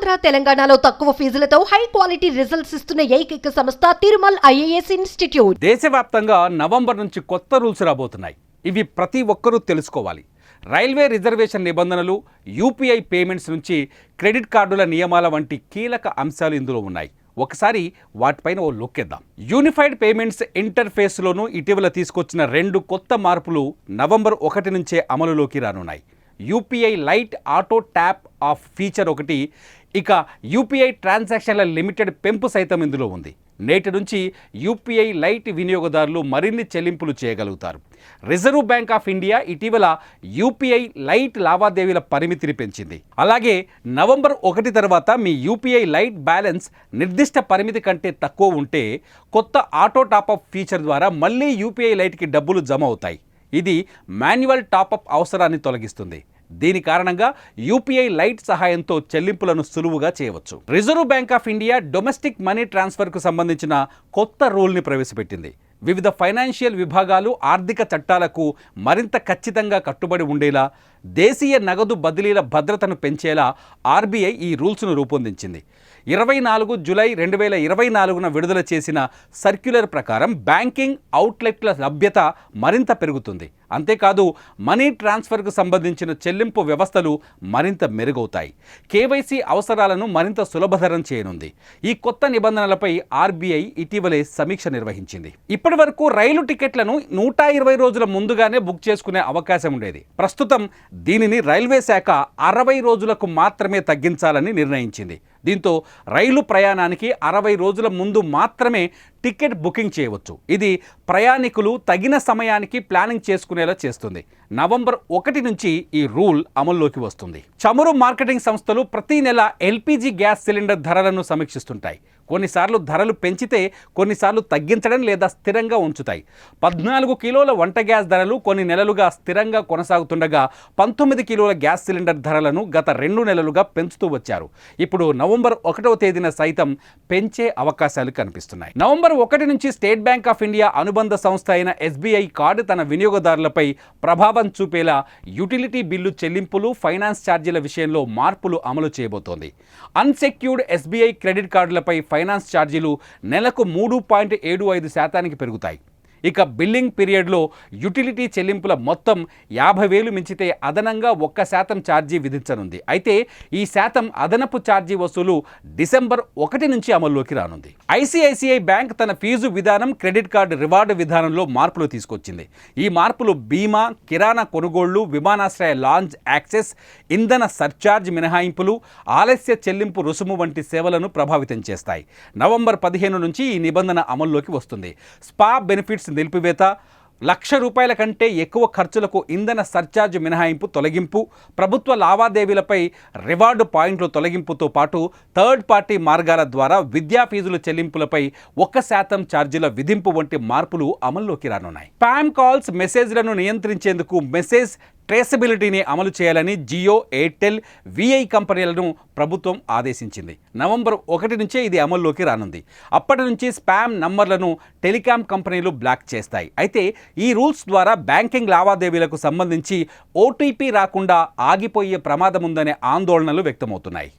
ఆంధ్ర తెలంగాణలో తక్కువ ఫీజులతో high quality results ఇస్తున్న ఏకైక సంస్థ తిరుమల్ ఐఏఎస్ ఇన్స్టిట్యూట్. దేశవ్యాప్తంగా నవంబర్ నుంచి కొత్త రూల్స్ రాబోతున్నాయి. ఇవి ప్రతి ఒక్కరూ తెలుసుకోవాలి. రైల్వే రిజర్వేషన్ నిబంధనలు, యూపీఐ పేమెంట్స్ నుంచి క్రెడిట్ కార్డుల నియమాల వంటి కీలక అంశాలు ఇందులో ఉన్నాయి. ఒకసారి వాటిపైన ఓ లుక్కేద్దాం. యూనిఫైడ్ పేమెంట్స్ ఇంటర్ఫేస్లోనూ ఇటీవల తీసుకొచ్చిన 2 కొత్త మార్పులు నవంబర్ 1 నుంచే అమలులోకి రానున్నాయి. UPI light auto tap of feature ఒకటి, ఇక యూపీఐ ట్రాన్సాక్షన్ల లిమిటెడ్ పెంపు సైతం ఇందులో ఉంది. నేటి నుంచి యూపీఐ లైట్ వినియోగదారులు మరిన్ని చెల్లింపులు చేయగలుగుతారు. రిజర్వ్ బ్యాంక్ ఆఫ్ ఇండియా ఇటీవల యూపీఐ లైట్ లావాదేవీల పరిమితిని పెంచింది. అలాగే నవంబర్ 1 తర్వాత మీ యూపీఐ లైట్ బ్యాలెన్స్ నిర్దిష్ట పరిమితి కంటే తక్కువ ఉంటే కొత్త ఆటో టాపప్ ఫీచర్ ద్వారా మళ్ళీ యూపీఐ లైట్కి డబ్బులు జమ అవుతాయి. ఇది మాన్యువల్ టాపప్ అవసరాన్ని తొలగిస్తుంది. దీని కారణంగా యూపీఐ లైట్ సహాయంతో చెల్లింపులను సులువుగా చేయవచ్చు. Reserve Bank of India domestic money ట్రాన్స్ఫర్కు సంబంధించిన కొత్త రూల్ని ప్రవేశపెట్టింది. వివిధ ఫైనాన్షియల్ విభాగాలు ఆర్థిక చట్టాలకు మరింత ఖచ్చితంగా కట్టుబడి ఉండేలా, దేశీయ నగదు బదిలీల భద్రతను పెంచేలా ఆర్బీఐ ఈ రూల్స్ను రూపొందించింది. 24 జూలై 2024న విడుదల చేసిన సర్క్యులర్ ప్రకారం బ్యాంకింగ్ అవుట్లెట్ల లభ్యత మరింత పెరుగుతుంది. అంతేకాదు మనీ ట్రాన్స్ఫర్కు సంబంధించిన చెల్లింపు వ్యవస్థలు మరింత మెరుగవుతాయి. కేవైసీ అవసరాలను మరింత సులభతరం చేయనుంది. ఈ కొత్త నిబంధనలపై ఆర్బీఐ ఇటీవలే సమీక్ష నిర్వహించింది. ఇప్పటి వరకు రైలు టికెట్లను 120 రోజుల ముందుగానే బుక్ చేసుకునే అవకాశం ఉండేది. ప్రస్తుతం దీనిని రైల్వే శాఖ 60 రోజులకు మాత్రమే తగ్గించాలని నిర్ణయించింది. దీంతో రైలు ప్రయాణానికి 60 రోజుల ముందు మాత్రమే టికెట్ బుకింగ్ చేయవచ్చు. ఇది ప్రయాణికులు తగిన సమయానికి ప్లానింగ్ చేసుకునేలా చేస్తుంది. నవంబర్ 1 నుంచి ఈ రూల్ అమల్లోకి వస్తుంది. చమురు మార్కెటింగ్ సంస్థలు ప్రతి నెల ఎల్పీజీ గ్యాస్ సిలిండర్ ధరలను సమీక్షిస్తుంటాయి. కొన్నిసార్లు ధరలు పెంచితే కొన్నిసార్లు తగ్గించడం లేదా స్థిరంగా ఉంచుతాయి. 14 కిలోల వంట గ్యాస్ ధరలు కొన్ని నెలలుగా స్థిరంగా కొనసాగుతుండగా 19 కిలోల గ్యాస్ సిలిండర్ ధరలను గత 2 నెలలుగా పెంచుతూ వచ్చారు. ఇప్పుడు నవంబర్ 1వ తేదీన సైతం పెంచే అవకాశాలు కనిపిస్తున్నాయి. నవంబర్ 1 నుంచి స్టేట్ బ్యాంక్ ఆఫ్ ఇండియా అనుబంధ సంస్థ అయిన ఎస్బీఐ కార్డు తన వినియోగదారులపై ప్రభావం చూపేలా యుటిలిటీ బిల్లు చెల్లింపులు, ఫైనాన్స్ ఛార్జీల విషయంలో మార్పులు అమలు చేయబోతోంది. అన్సెక్యూర్డ్ ఎస్బీఐ క్రెడిట్ కార్డులపై ఫైనాన్స్ ఛార్జీలు నెలకు 3.75% పెరుగుతాయి. ఇక బిల్లింగ్ పీరియడ్లో యుటిలిటీ చెల్లింపుల మొత్తం 50,000 మించితే అదనంగా 1% ఛార్జీ విధించనుంది. అయితే ఈ శాతం అదనపు ఛార్జీ వసూలు డిసెంబర్ 1 నుంచి అమల్లోకి రానుంది. ఐసిఐసిఐ బ్యాంక్ తన ఫీజు విధానం, క్రెడిట్ కార్డు రివార్డు విధానంలో మార్పులు తీసుకొచ్చింది. ఈ మార్పులు బీమా, కిరాణా కొనుగోళ్లు, విమానాశ్రయ లాంజ్ యాక్సెస్, ఇంధన సర్ఛార్జ్ మినహాయింపులు, ఆలస్య చెల్లింపు రుసుము వంటి సేవలను ప్రభావితం చేస్తాయి. నవంబర్ 15 నుంచి ఈ నిబంధన అమల్లోకి వస్తుంది. స్పా బెనిఫిట్స్ నిలిపివేత, ₹1,00,000 కంటే ఎక్కువ ఖర్చులకు ఇంధన సర్ఛార్జ్ మినహాయింపు తొలగింపు, ప్రభుత్వ లావాదేవీలపై రివార్డు పాయింట్లు తొలగింపుతో పాటు థర్డ్ పార్టీ మార్గాల ద్వారా విద్యా ఫీజుల చెల్లింపులపై 1% ఛార్జీల విధింపు వంటి మార్పులు అమల్లోకి రానున్నాయి. స్పామ్ కాల్స్, మెసేజ్లను నియంత్రించేందుకు మెసేజ్ ట్రేసబిలిటీని అమలు చేయాలని జియో, ఎయిర్టెల్, విఐ కంపెనీలను ప్రభుత్వం ఆదేశించింది. నవంబర్ 1 నుంచే ఇది అమల్లోకి రానుంది. అప్పటి నుంచి స్పామ్ నంబర్లను టెలికాం కంపెనీలు బ్లాక్ చేస్తాయి. అయితే ఈ రూల్స్ ద్వారా బ్యాంకింగ్ లావాదేవీలకు సంబంధించి ఓటీపీ రాకుండా ఆగిపోయే ప్రమాదం ఉందనే ఆందోళనలు వ్యక్తమవుతున్నాయి.